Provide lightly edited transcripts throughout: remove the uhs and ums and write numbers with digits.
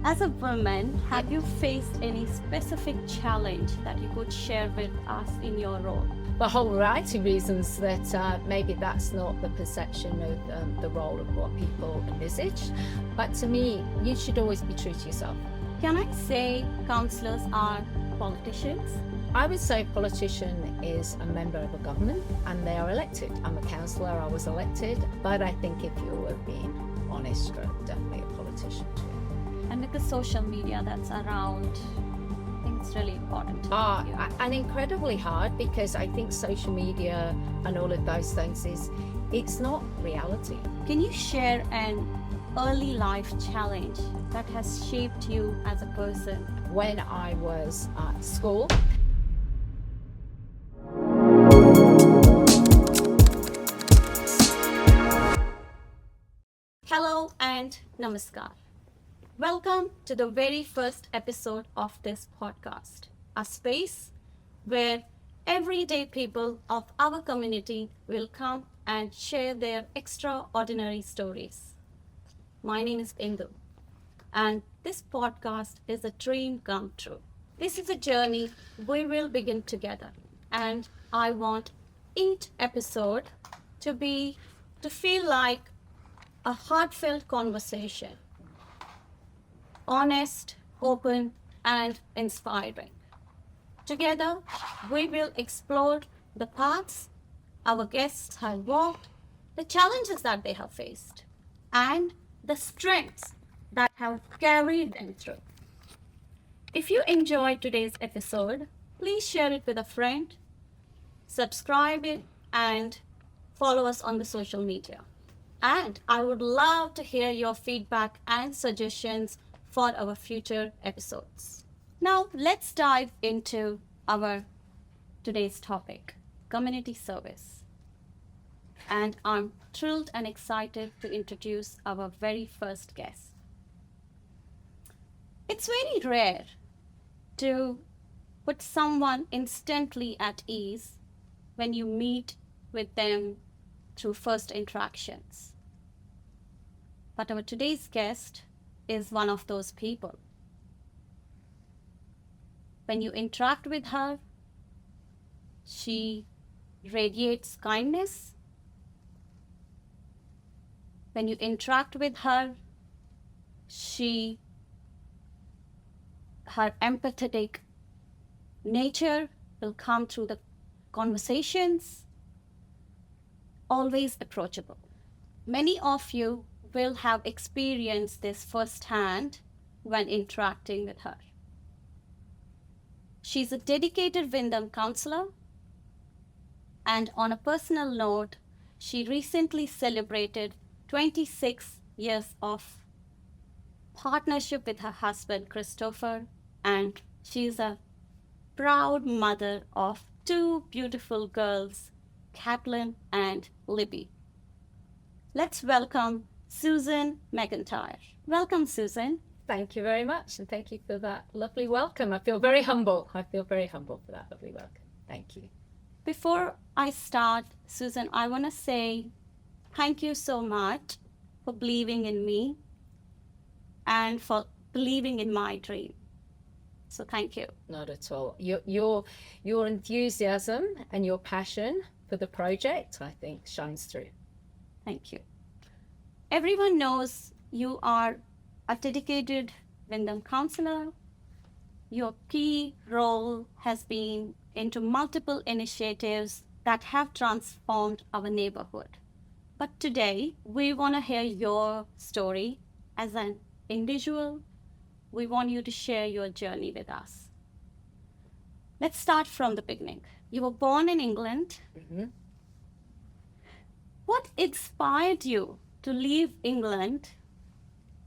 As a woman, have you faced any specific challenge that you could share with us in your role? A whole variety of reasons that maybe that's not the perception of the role of what people envisage. But to me, you should always be true to yourself. Can I say councillors are politicians? I would say a politician is a member of a government and they are elected. I'm a councillor, I was elected, but I think if you were being honest, you're definitely a politician too. And with the social media that's around, I think it's really important. And incredibly hard, because I think social media and all of those things it's not reality. Can you share an early life challenge that has shaped you as a person? When I was at school, Hello and namaskar. Welcome to the very first episode of this podcast, a space where everyday people of our community will come and share their extraordinary stories. My name is Indu, and this podcast is a dream come true. This is a journey we will begin together, and I want each episode to feel like a heartfelt conversation, honest, open, and inspiring. Together, we will explore the paths our guests have walked, the challenges that they have faced, and the strengths that have carried them through. If you enjoyed today's episode, please share it with a friend, subscribe it, and follow us on the social media. And I would love to hear your feedback and suggestions for our future episodes. Now, let's dive into our today's topic, community service. And I'm thrilled and excited to introduce our very first guest. It's very rare to put someone instantly at ease when you meet with them through first interactions. But our today's guest is one of those people. When you interact with her, she radiates kindness. When you interact with her, her empathetic nature will come through the conversations. Always approachable. Many of you will have experienced this firsthand when interacting with her. She's a dedicated Wyndham Councillor, and on a personal note, she recently celebrated 26 years of partnership with her husband, Christopher, and she's a proud mother of two beautiful girls, Kathleen and Libby. Let's welcome Susan McIntyre. Welcome, Susan. Thank you very much, and thank you for that lovely welcome. I feel very humble. for that lovely welcome. Thank you. Before I start, Susan, I want to say thank you so much for believing in me and for believing in my dream. So thank you. Not at all. Your enthusiasm and your passion for the project, I think, shines through. Thank you. Everyone knows you are a dedicated Wyndham Councillor. Your key role has been into multiple initiatives that have transformed our neighborhood. But today, we want to hear your story as an individual. We want you to share your journey with us. Let's start from the beginning. You were born in England. Mm-hmm. What inspired you to leave England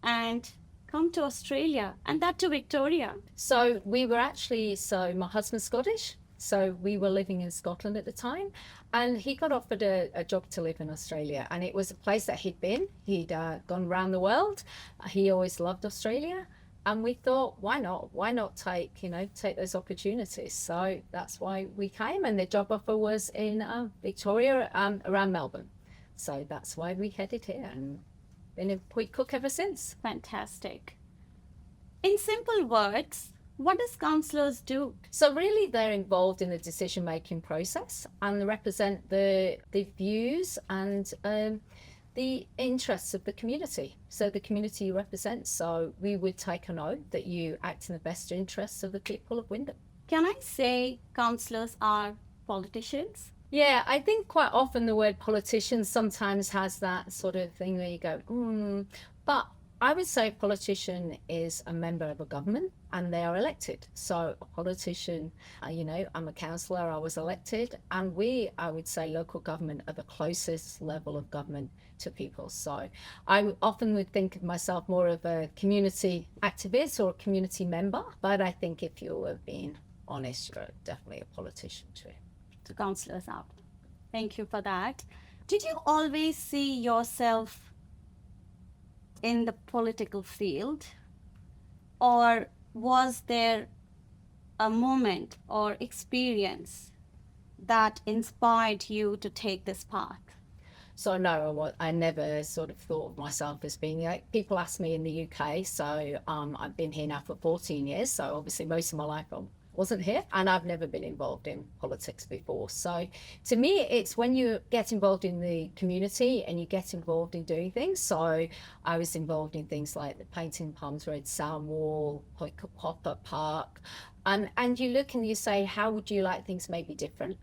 and come to Australia, and that to Victoria? So my husband's Scottish, so we were living in Scotland at the time, and he got offered a job to live in Australia, and it was a place that he'd been. He'd gone around the world. He always loved Australia. And we thought, why not take those opportunities? So that's why we came, and the job offer was in Victoria, around Melbourne. So that's why we headed here and been a Point Cook ever since. Fantastic. In simple words, what does councillors do? So really they're involved in the decision making process and represent the views and the interests of the community. So the community you represent. So we would take an oath that you act in the best interests of the people of Wyndham. Can I say councillors are politicians? Yeah, I think quite often the word politician sometimes has that sort of thing where you go, but I would say a politician is a member of a government and they are elected. So a politician, I'm a councillor, I was elected, and I would say local government are the closest level of government to people. So I often would think of myself more of a community activist or a community member, but I think if you were being honest, you're definitely a politician too. To councillors out. Thank you for that. Did you always see yourself in the political field, or was there a moment or experience that inspired you to take this path? So no, I never sort of thought of myself as being like, people ask me in the UK, so I've been here now for 14 years, so obviously most of my life I wasn't here, and I've never been involved in politics before. So to me, it's when you get involved in the community and you get involved in doing things. So I was involved in things like the painting Palms Road Sound Wall, pop-up park, and you look and you say, how would you like things maybe different?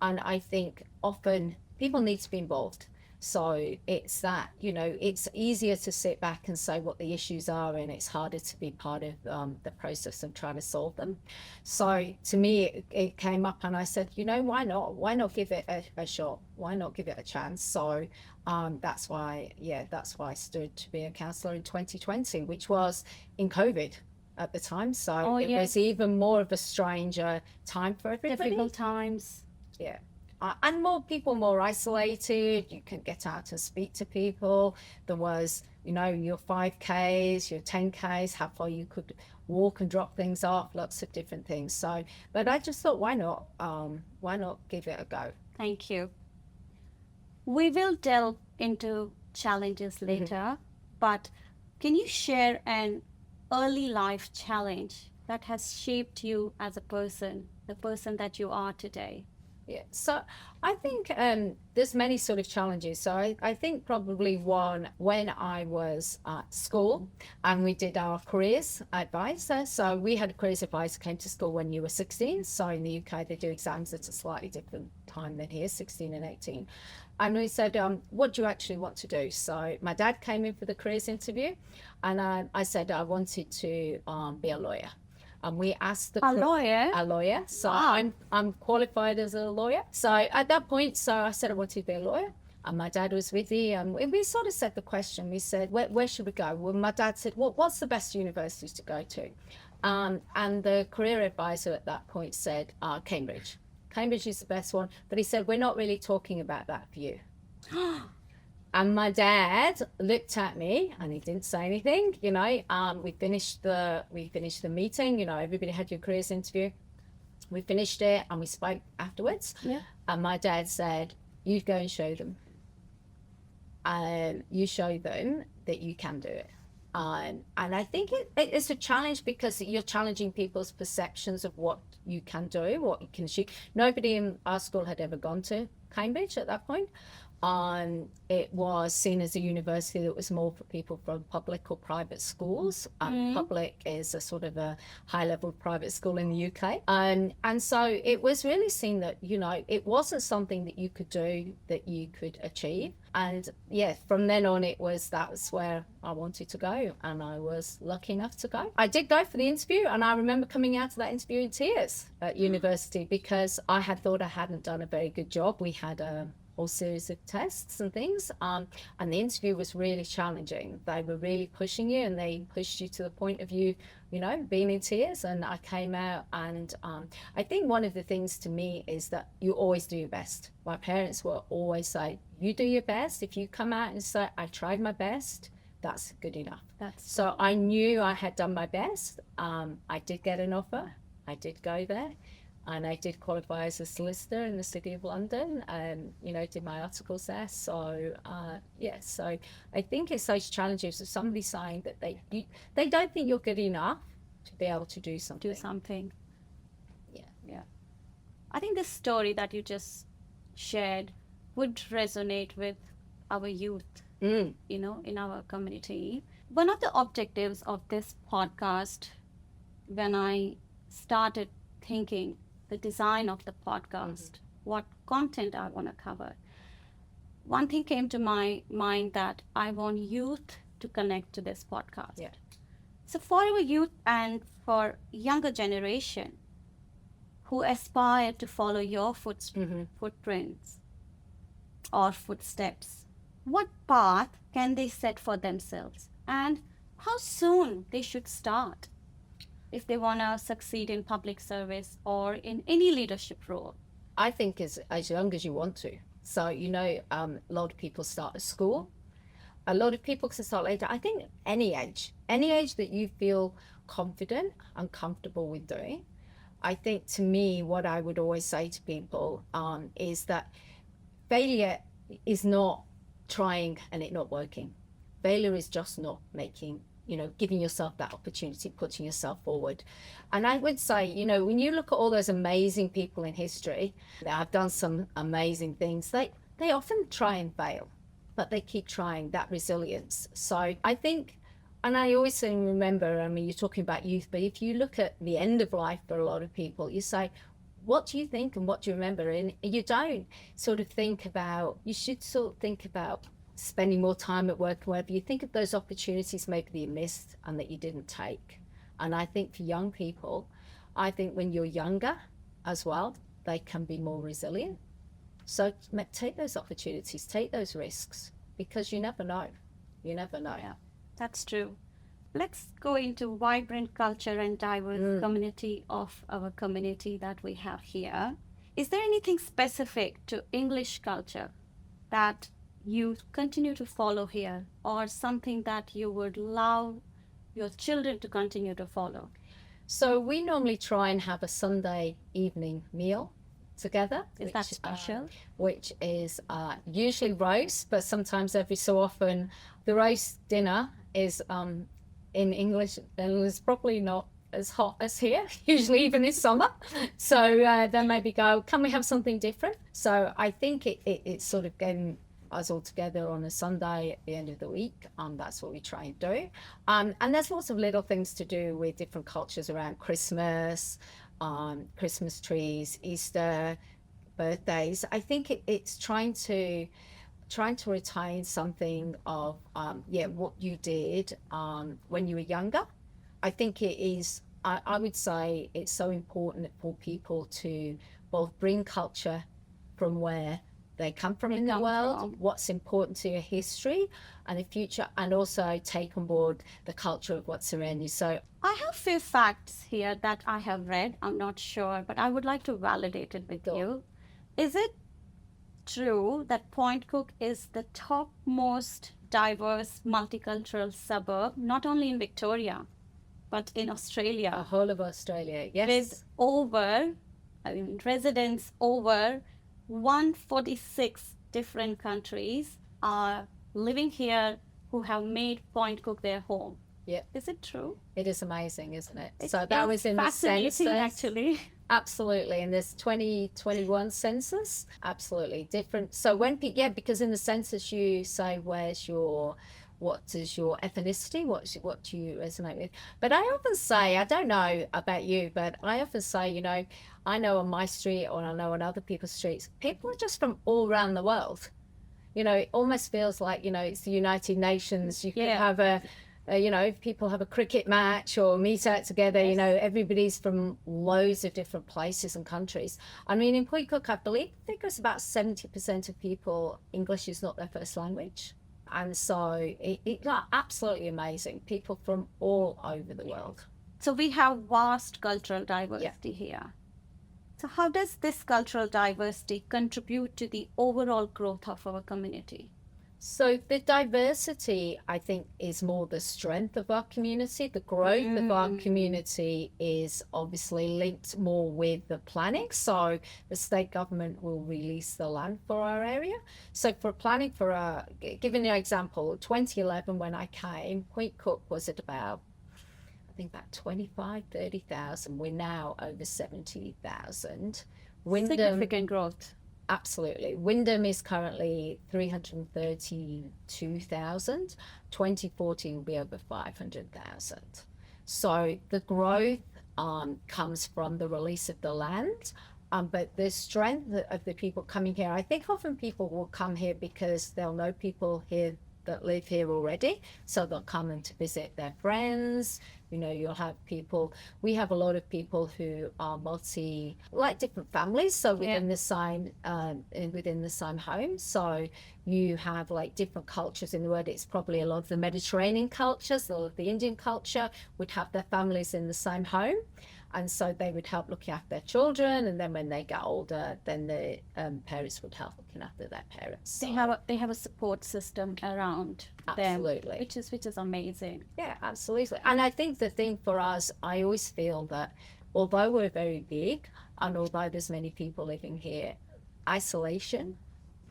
And I think often people need to be involved. So it's that, it's easier to sit back and say what the issues are, and it's harder to be part of the process of trying to solve them. So to me, it came up and I said, why not? Why not give it a shot? Why not give it a chance? So that's why I stood to be a councillor in 2020, which was in COVID at the time. So it was even more of a stranger time for everybody. Difficult times. Yeah. And more people more isolated. You could get out and speak to people. There was, your 5Ks, your 10Ks, how far you could walk and drop things off, lots of different things. So, but I just thought, why not? Why not give it a go? Thank you. We will delve into challenges later, but can you share an early life challenge that has shaped you as a person, the person that you are today? Yeah, so I think there's many sort of challenges. So I think probably one, when I was at school and we did our careers advisor. So we had a careers advisor came to school when you were 16. So in the UK, they do exams at a slightly different time than here, 16 and 18. And we said, what do you actually want to do? So my dad came in for the careers interview and I said I wanted to be a lawyer. And we asked a lawyer. So wow. I'm qualified as a lawyer. So at that point, I said I wanted to be a lawyer. And my dad was with me. And we sort of said the question. We said, where should we go? Well, my dad said, what's the best universities to go to? And the career advisor at that point said, Cambridge. Cambridge is the best one. But he said, we're not really talking about that for you. And my dad looked at me and he didn't say anything, we finished the meeting, everybody had your careers interview. We finished it and we spoke afterwards. Yeah. And my dad said, you go and show them. You show them that you can do it. And I think it's a challenge because you're challenging people's perceptions of what you can do, what you can achieve. Nobody in our school had ever gone to Cambridge at that point. It was seen as a university that was more for people from public or private schools. Public is a sort of a high-level private school in the UK. And so it was really seen that, it wasn't something that you could do, that you could achieve. And from then on, that was where I wanted to go. And I was lucky enough to go. I did go for the interview. And I remember coming out of that interview in tears at university because I had thought I hadn't done a very good job. We had a whole series of tests and things, and the interview was really challenging. They were really pushing you, and they pushed you to the point of you being in tears. And I came out, and I think one of the things to me is that you always do your best. My parents will always say, you do your best. If you come out and say, I tried my best, that's good enough. So I knew I had done my best. I did get an offer. I did go there. and I did qualify as a solicitor in the City of London, and did my articles there. So so I think it's those challenges of somebody saying that they don't think you're good enough to be able to do something. Do something. Yeah. Yeah. I think this story that you just shared would resonate with our youth, in our community. One of the objectives of this podcast, when I started thinking the design of the podcast, what content I want to cover, one thing came to my mind that I want youth to connect to this podcast. Yeah. So for our youth and for younger generation who aspire to follow your footprints or footsteps, what path can they set for themselves, and how soon they should start if they want to succeed in public service or in any leadership role? I think as young as you want to. So, a lot of people start at school. A lot of people can start later. I think any age that you feel confident and comfortable with doing. I think, to me, what I would always say to people is that failure is not trying and it not working. Failure is just not making, giving yourself that opportunity, putting yourself forward. And I would say, when you look at all those amazing people in history that have done some amazing things, they often try and fail, but they keep trying, that resilience. So I think, and I always remember, you're talking about youth, but if you look at the end of life for a lot of people, you say, what do you think and what do you remember? And you don't sort of think about, you should sort of think about spending more time at work, wherever you think of those opportunities maybe that you missed and that you didn't take. And I think for young people, I think when you're younger as well, they can be more resilient. So take those opportunities, take those risks, because you never know. You never know. Yeah, that's true. Let's go into vibrant culture and diverse community of our community that we have here. Is there anything specific to English culture that you continue to follow here, or something that you would love your children to continue to follow? So we normally try and have a Sunday evening meal together. Is that special? Which is usually roast, but sometimes every so often the roast dinner is in English, and it's probably not as hot as here, usually even in summer. So then maybe go, can we have something different? So I think it's sort of getting us all together on a Sunday at the end of the week. That's what we try and do. And there's lots of little things to do with different cultures around Christmas, Christmas trees, Easter, birthdays. I think it's trying to retain something of what you did when you were younger. I think it is, I would say it's so important for people to both bring culture from where they come from in the world, what's important to your history and the future, and also take on board the culture of what's around you. So I have a few facts here that I have read. I'm not sure, but I would like to validate it with you. Is it true that Point Cook is the topmost diverse multicultural suburb, not only in Victoria, but in Australia? The whole of Australia, yes. With residents over 146 different countries are living here who have made Point Cook their home. Yeah. Is it true? It is amazing, isn't it? It's so that was in the census. Actually. Absolutely. In this 2021 census, absolutely different. So because in the census you say what is your ethnicity, what do you resonate with? But I often say, I don't know about you, but I often say, I know on my street, or I know on other people's streets, people are just from all around the world. It almost feels like, it's the United Nations. You could have if people have a cricket match or meet out together, everybody's from loads of different places and countries. I mean, in Point Cook, I think it's about 70% of people, English is not their first language. And so it's absolutely amazing. People from all over the world. So we have vast cultural diversity here. So how does this cultural diversity contribute to the overall growth of our community? So the diversity, I think, is more the strength of our community. The growth of our community is obviously linked more with the planning. So the state government will release the land for our area. So for planning for giving you an example, 2011 when I came, Point Cook was at about, I think about 25, 30,000. We're now over 70,000. Wyndham, Significant growth. absolutely. Wyndham is currently 332,000. 2014 will be over 500,000. So the growth comes from the release of the land, but the strength of the people coming here, I think often people will come here because they'll know people here that live here already. So they'll come in to visit their friends. You know, you'll have people, we have a lot of people who are like different families. So within the same home. So you have like different cultures in the world. It's probably a lot of the Mediterranean cultures, a lot of the Indian culture would have their families in the same home. And so they would help looking after their children, and then when they get older, then the parents would help looking after their parents. So, They have a support system around absolutely. them, which is amazing. Yeah, absolutely. And I think the thing for us, I always feel that although we're very big, and although there's many people living here, isolation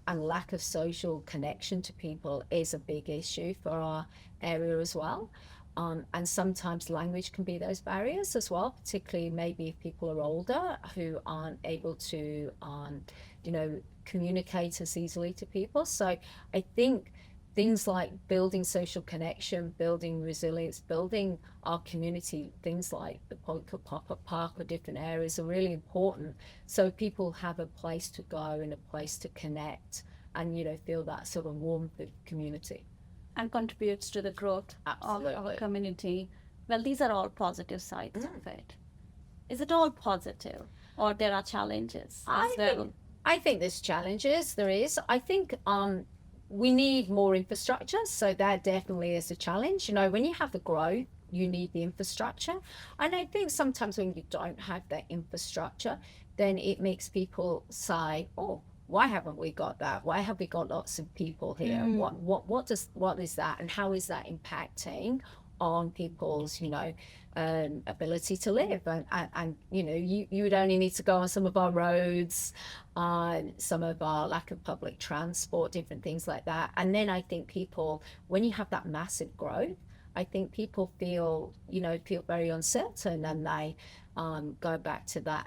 and lack of social connection to people is a big issue for our area as well. And sometimes language can be those barriers as well, particularly maybe if people are older who aren't able to, communicate as easily to people. So I think things like building social connection, building resilience, building our community, things like the Point Cook Pop-Up Park or different areas are really important. So people have a place to go and a place to connect and, feel that sort of warmth of community. And contributes to the growth of our community. Well, these are all positive sides of it. Is it all positive, or there are challenges as well? I think there's challenges. There is. I think we need more infrastructure, so that definitely is a challenge. When you have the growth, you need the infrastructure, and I think sometimes when you don't have that infrastructure, then it makes people say, "Oh, why haven't we got that? Why have we got lots of people here? What is that, and how is that impacting on people's ability to live?" And you would only need to go on some of our roads, some of our lack of public transport, different things like that. And then I think people, when you have that massive growth, I think people feel very uncertain, and they go back to that,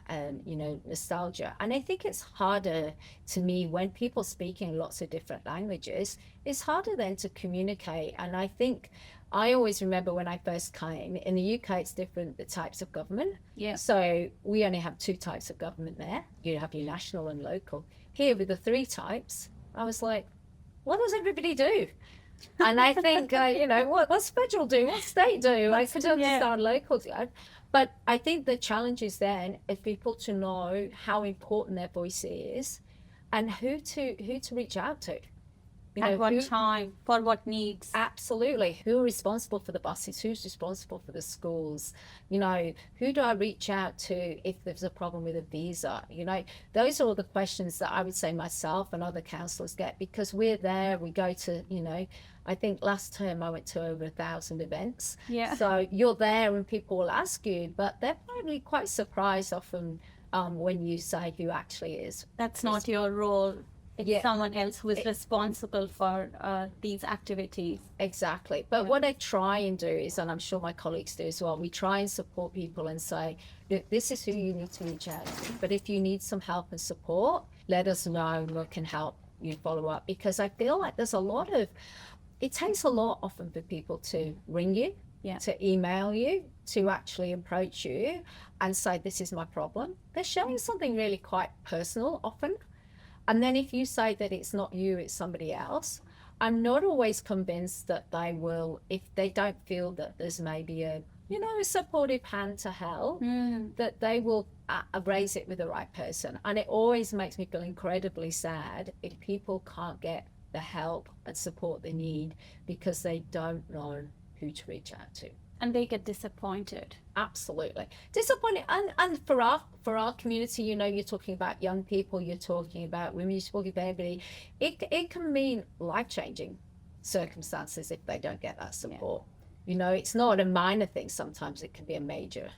nostalgia. And I think it's harder to me when people speak in lots of different languages, it's harder then to communicate. And I think I always remember when I first came, in the UK, it's different, the types of government. Yeah. So we only have 2 types of government there. You have your national and local. Here with the 3 types, I was like, what does everybody do? And I think, what's federal do? What's state do? I could understand local do. But I think the challenge is then is people to know how important their voice is and who to reach out to. At what time, for what needs. Absolutely. Who are responsible for the buses? Who's responsible for the schools? Who do I reach out to if there's a problem with a visa? Those are all the questions that I would say myself and other councillors get, because we're there, we go to, I think last term I went to over 1,000 events. Yeah. So you're there and people will ask you, but they're probably quite surprised often when you say who actually is. That's not your role. It's someone else who is responsible for these activities. Exactly. But what I try and do is, and I'm sure my colleagues do as well, we try and support people and say, look, this is who you need to reach out to. But if you need some help and support, let us know and we can help you follow up. Because I feel like it takes a lot often for people to ring you, to email you, to actually approach you and say, this is my problem. They're sharing something really quite personal often. And then if you say that it's not you, it's somebody else, I'm not always convinced that they will, if they don't feel that there's maybe a supportive hand to help, that they will raise it with the right person. And it always makes me feel incredibly sad if people can't get the help and support they need because they don't know who to reach out to. And they get disappointed. Absolutely disappointing. And for our community, you know, you're talking about young people, you're talking about women, you're talking about everybody. It can mean life-changing circumstances if they don't get that support. You know, it's not a minor thing. Sometimes it can be a major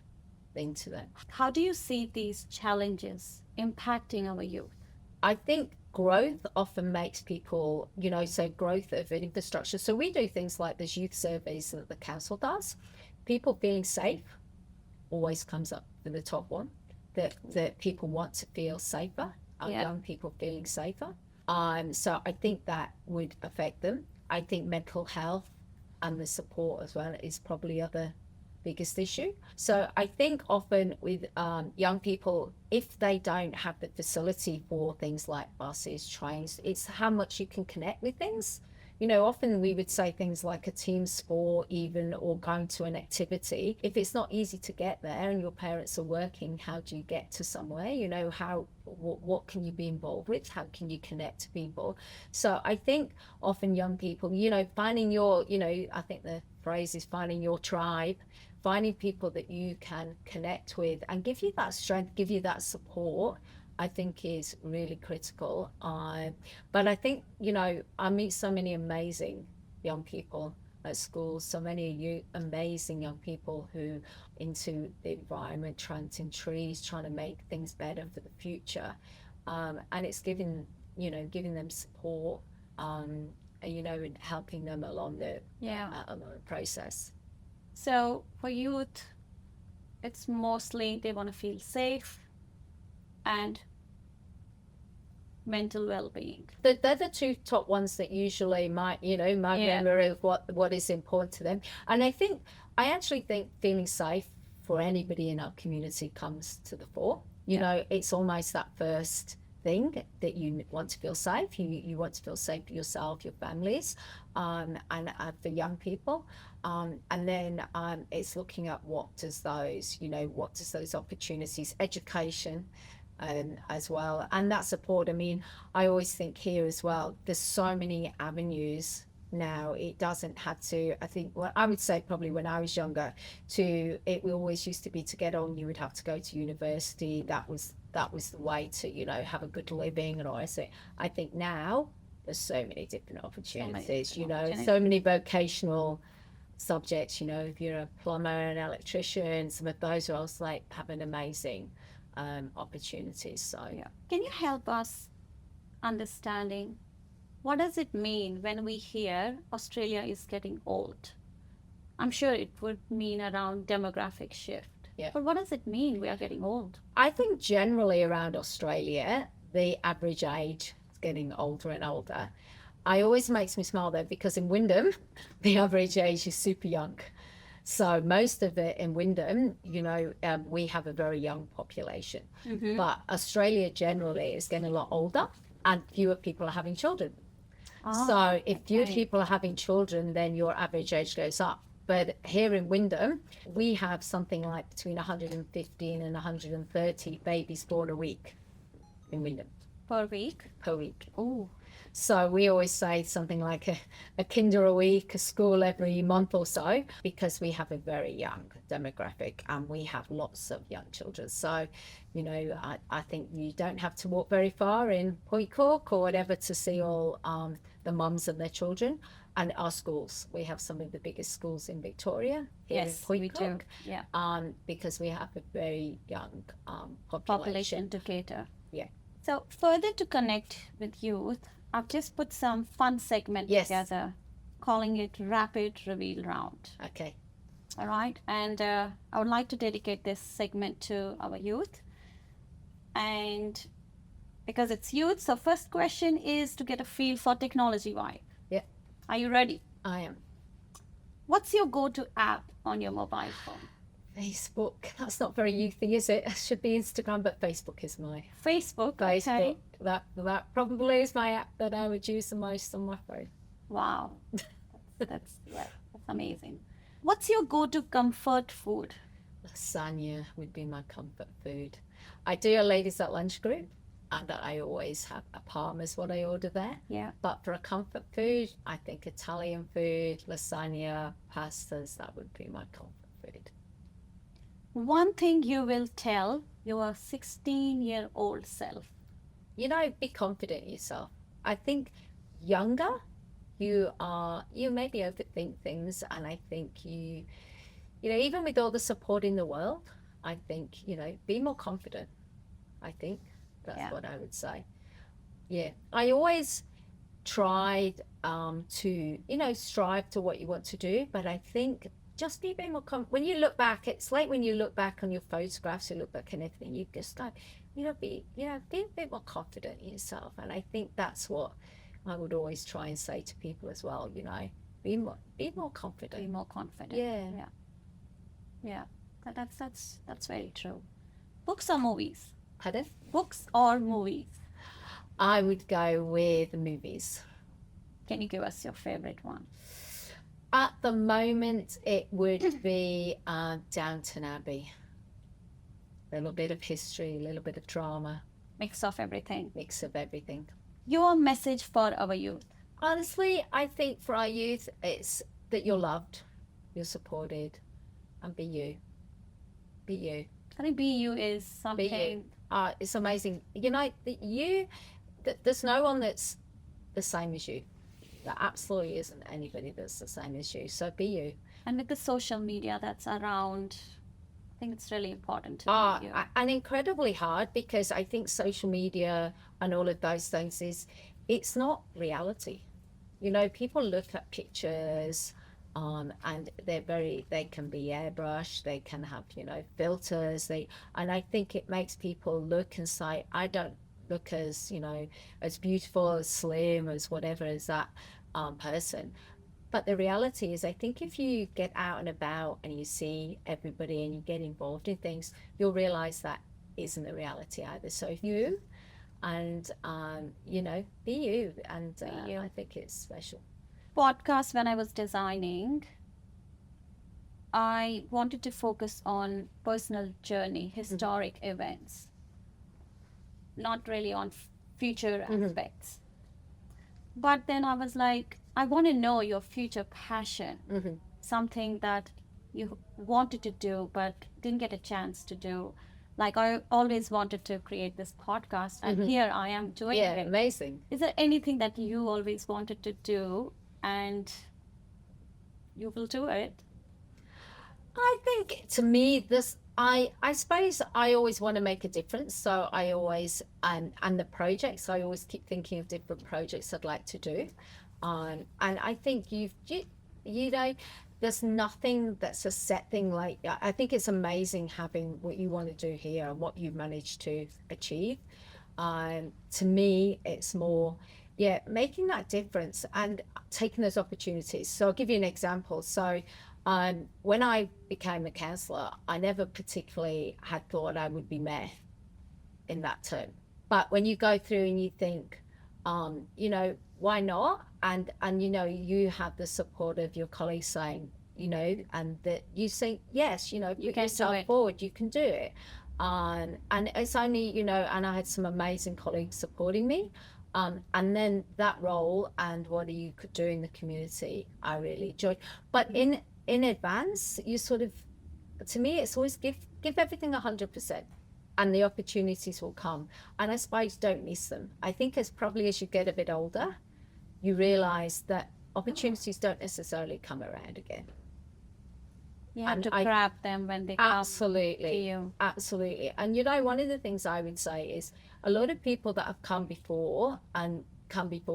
thing to them. How do you see these challenges impacting our youth? I think growth often makes people, you know, so growth of infrastructure. So we do things like there's youth surveys that the council does. People feeling safe always comes up for the top one, that people want to feel safer, young people feeling safer. So I think that would affect them. I think mental health and the support as well is probably other biggest issue. So I think often with young people, if they don't have the facility for things like buses, trains, it's how much you can connect with things. You know, often we would say things like a team sport even, or going to an activity. If it's not easy to get there and your parents are working, how do you get to somewhere? You know, what can you be involved with? How can you connect to people? So I think often young people, you know, finding your, you know, I think the phrase is finding your tribe, finding people that you can connect with and give you that strength, give you that support, I think is really critical. But I think, you know, I meet so many amazing young people at schools, so many amazing young people who into the environment, planting trees, trying to make things better for the future. And it's giving them support, you know, and helping them along the process. So for youth, it's mostly they want to feel safe and mental well-being. They're the two top ones that usually might remember of what is important to them. And I actually think feeling safe for anybody in our community comes to the fore. You know, it's almost that first thing that you want to feel safe. You want to feel safe for yourself, your families, and for young people. And then it's looking at what does those opportunities, education, as well, and that support. I mean, I always think here as well, there's so many avenues now. It doesn't have to, I think, well, I would say probably when I was younger, it always used to be to get on, you would have to go to university. That was the way to, you know, have a good living and all that. So I think now there's so many different opportunities, so many vocational subjects. You know, if you're a plumber, an electrician, some of those roles like have an amazing opportunities. So can you help us understanding what does it mean when we hear Australia is getting old? I'm sure it would mean around demographic shift. But what does it mean we are getting old? I think generally around Australia, the average age is getting older and older. It always makes me smile though, because in Wyndham, the average age is super young. So most of it in Wyndham, you know, we have a very young population. But Australia generally is getting a lot older and fewer people are having children. So if fewer people are having children, then your average age goes up. But here in Wyndham, we have something like between 115 and 130 babies born a week in Wyndham. Per week? Per week. Oh. So we always say something like a kinder a week, a school every month or so, because we have a very young demographic and we have lots of young children. So, you know, I think you don't have to walk very far in Point Cook or whatever to see all the mums and their children. And our schools, we have some of the biggest schools in Victoria. Here in Point Cook, do. Yeah. Because we have a very young population to cater. Yeah. So further to connect with youth, I've just put some fun segment together, calling it Rapid Reveal Round. Okay. All right. And I would like to dedicate this segment to our youth. And because it's youth, so first question is to get a feel for technology vibe. Yeah. Are you ready? I am. What's your go-to app on your mobile phone? Facebook. That's not very youthy, is it? It should be Instagram, but Facebook is my Facebook. Okay. That probably is my app that I would use the most on my phone. Wow, that's amazing. What's your go-to comfort food? Lasagna would be my comfort food. I do a ladies at lunch group, and I always have a parm is what I order there. Yeah. But for a comfort food, I think Italian food, lasagna, pastas, that would be my comfort food. One thing you will tell your 16-year-old self. You know, be confident in yourself. I think younger, you maybe overthink things, and I think you know, even with all the support in the world, I think, you know, be more confident. I think that's what I would say. Yeah, I always tried to, you know, strive to what you want to do, but I think just be a bit more when you look back, it's like when you look back on your photographs, you look back and everything, you just like, be a bit more confident in yourself. And I think that's what I would always try and say to people as well, you know, be more confident. Be more confident. Yeah. That's very true. Books or movies? Pardon? Books or movies? I would go with movies. Can you give us your favorite one? At the moment, it would be Downton Abbey. A little bit of history, a little bit of drama. Mix of everything. Mix of everything. Your message for our youth? Honestly, I think for our youth, it's that you're loved, you're supported, and be you. Be you. I think be you is something. Be you. It's amazing. You know, there's no one that's the same as you. There absolutely isn't anybody that's the same as you. So be you. And with the social media that's around, I think it's really important to be you. And incredibly hard, because I think social media and all of those things it's not reality. You know, people look at pictures and they can be airbrushed, they can have, you know, filters, and I think it makes people look and say, I don't look as, you know, as beautiful, as slim, as whatever as that person. But the reality is, I think if you get out and about and you see everybody and you get involved in things, you'll realize that isn't the reality either. So if you and you know, be you, and I think it's special. Podcast, when I was designing, I wanted to focus on personal journey, historic events, not really on future aspects. But then I was like, I want to know your future passion, something that you wanted to do but didn't get a chance to do. Like, I always wanted to create this podcast, and here I am doing it. Yeah, amazing. Is there anything that you always wanted to do and you will do it? I think, to me, I suppose I always want to make a difference. So I always, and the projects, I always keep thinking of different projects I'd like to do. And I think you know, there's nothing that's a set thing. Like, I think it's amazing having what you want to do here and what you've managed to achieve. To me, it's more, making that difference and taking those opportunities. So I'll give you an example. So when I became a councillor, I never particularly had thought I would be mayor in that term. But when you go through and you think, you know, why not? And you know, you have the support of your colleagues saying, you know, and that you think, yes, you know, put yourself forward, you can do it. And it's only, you know, and I had some amazing colleagues supporting me. And then that role and what you could do in the community, I really enjoyed. But in advance, you sort of, to me, it's always give everything 100%, and the opportunities will come. And I suppose don't miss them. I think as you get a bit older, you realize that opportunities don't necessarily come around again. You have to grab them when they come to you. Absolutely. And you know, one of the things I would say is a lot of people that have come before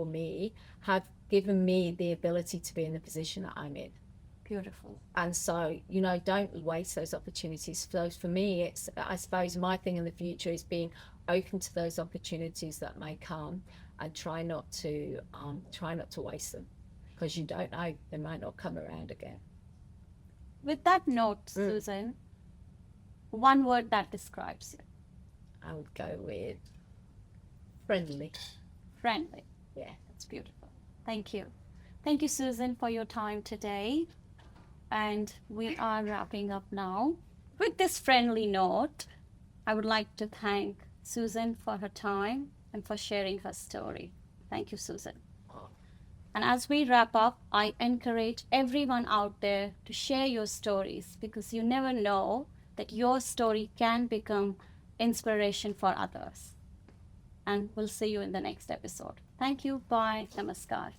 me have given me the ability to be in the position that I'm in. Beautiful. And so, you know, don't waste those opportunities. So for me, it's, I suppose my thing in the future is being open to those opportunities that may come, and try not to waste them, because you don't know, they might not come around again. With that note, Susan, one word that describes you. I would go with friendly. Friendly. Yeah. That's beautiful. Thank you. Thank you, Susan, for your time today. And we are wrapping up now. With this friendly note, I would like to thank Susan for her time and for sharing her story. Thank you, Susan. And as we wrap up, I encourage everyone out there to share your stories, because you never know that your story can become inspiration for others. And we'll see you in the next episode. Thank you. Bye. Namaskar.